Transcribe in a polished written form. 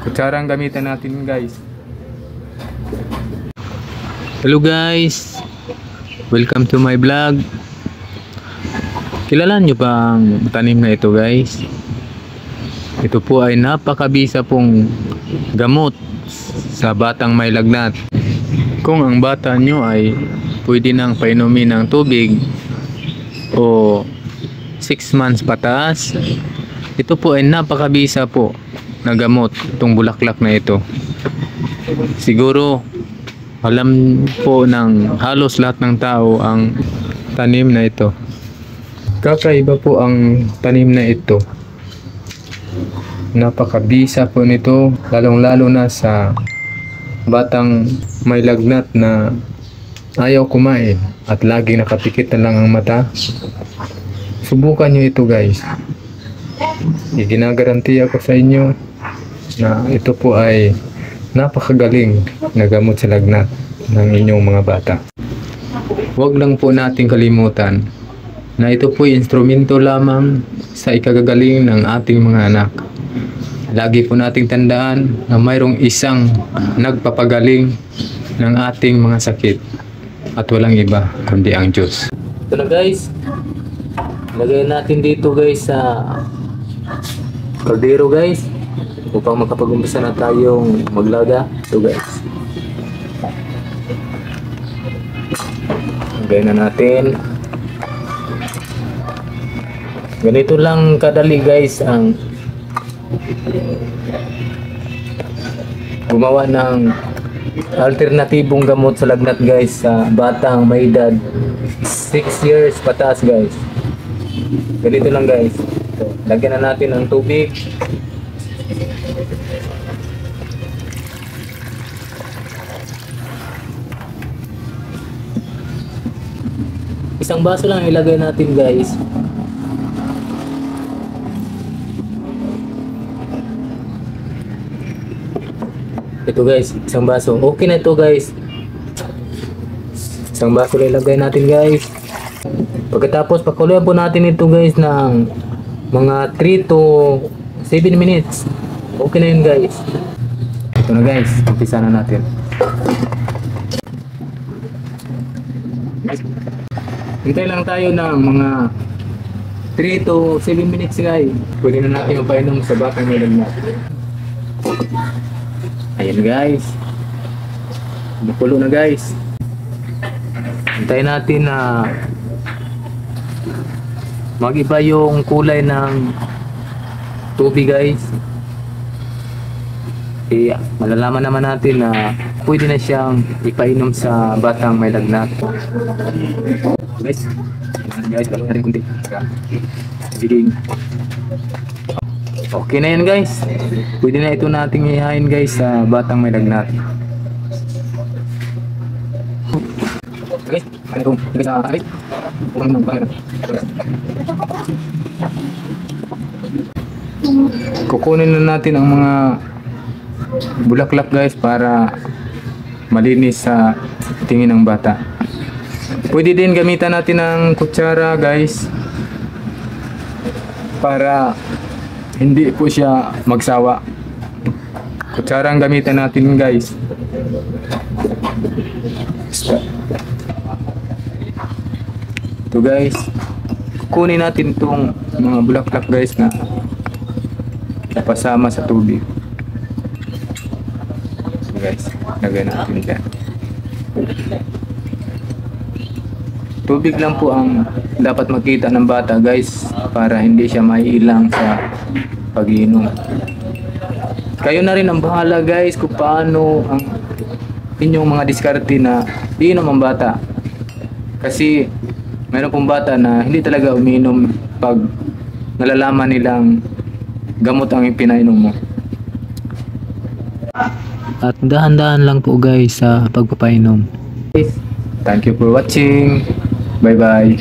Kutsara ang gamitan natin guys. Hello guys, welcome to my vlog. Kilala nyo ba ang tanim na ito guys? Ito po ay napakabisa pong gamot sa batang may lagnat. Kung ang bata nyo ay pwede nang painumin ng tubig o 6 months pataas, ito po ay napakabisa po na gamot, itong bulaklak na ito. Siguro alam po ng halos lahat ng tao ang tanim na ito. Kakaiba po ang tanim na ito. Napakabisa po nito, lalong lalo na sa batang may lagnat na ayaw kumain at laging nakapikit na lang ang mata. Subukan nyo ito guys. Iginagaranti ako sa inyo na ito po ay napakagaling na gamot sa lagnat ng inyong mga bata. Huwag lang po nating kalimutan na ito po ay instrumento lamang sa ikagagaling ng ating mga anak. Lagi po nating tandaan na mayroong isang nagpapagaling ng ating mga sakit at walang iba kundi ang Diyos. Ito na guys, lagay natin dito guys sa kaldero guys upang makapag-umpisa na tayong maglaga. Ito guys, lagay na natin. Ganito lang kadali guys ang gumawa ng alternatibong gamot sa lagnat guys sa batang may edad 6 years pataas guys. Ganito lang guys. So, lagyan na natin ng tubig. Isang baso lang ilagay natin guys. Ito guys, isang baso. Okay na ito guys. Isang baso lang ilagay natin guys. Pagkatapos pakuluan po natin ito guys ng mga 3 to 7 minutes. Okay na yun guys. Ito na guys, umpisa na natin. Hintay lang tayo ng mga 3 to 7 minutes guys. Pwede na natin mapainom sa batang may lagnat. Ayan guys, bukulo na guys. Hintayin natin na mag-iba yung kulay ng tubig guys. Kaya malalaman naman natin na pwede na siyang ipainom sa batang may lagnat. Guys, balik na rin kunti. Okay na yan guys. Pwede na ito nating ihain guys sa batang may lagnat. Guys, ano ito? Sa arit. Kukunin na natin ang mga bulaklak guys para malinis sa tingin ng bata. Pwede din gamitan natin ng kutsara guys para hindi po siya magsawa. Kutsara ang gamitan natin guys. Ito guys, kukunin natin itong mga bulaklak guys na napasama sa tubig. So guys, lagay natin dyan. Tubig lang po ang dapat makita ng bata guys para hindi siya maiilang sa pag-iinom. Kayo na rin ang bahala guys kung paano ang inyong mga diskarte na iinom ang bata. Kasi mayroon pong bata na hindi talaga umiinom pag nalalaman nilang gamot ang ipinainom mo. At dahan-dahan lang po guys sa pagpapainom. Thank you for watching. Bye bye.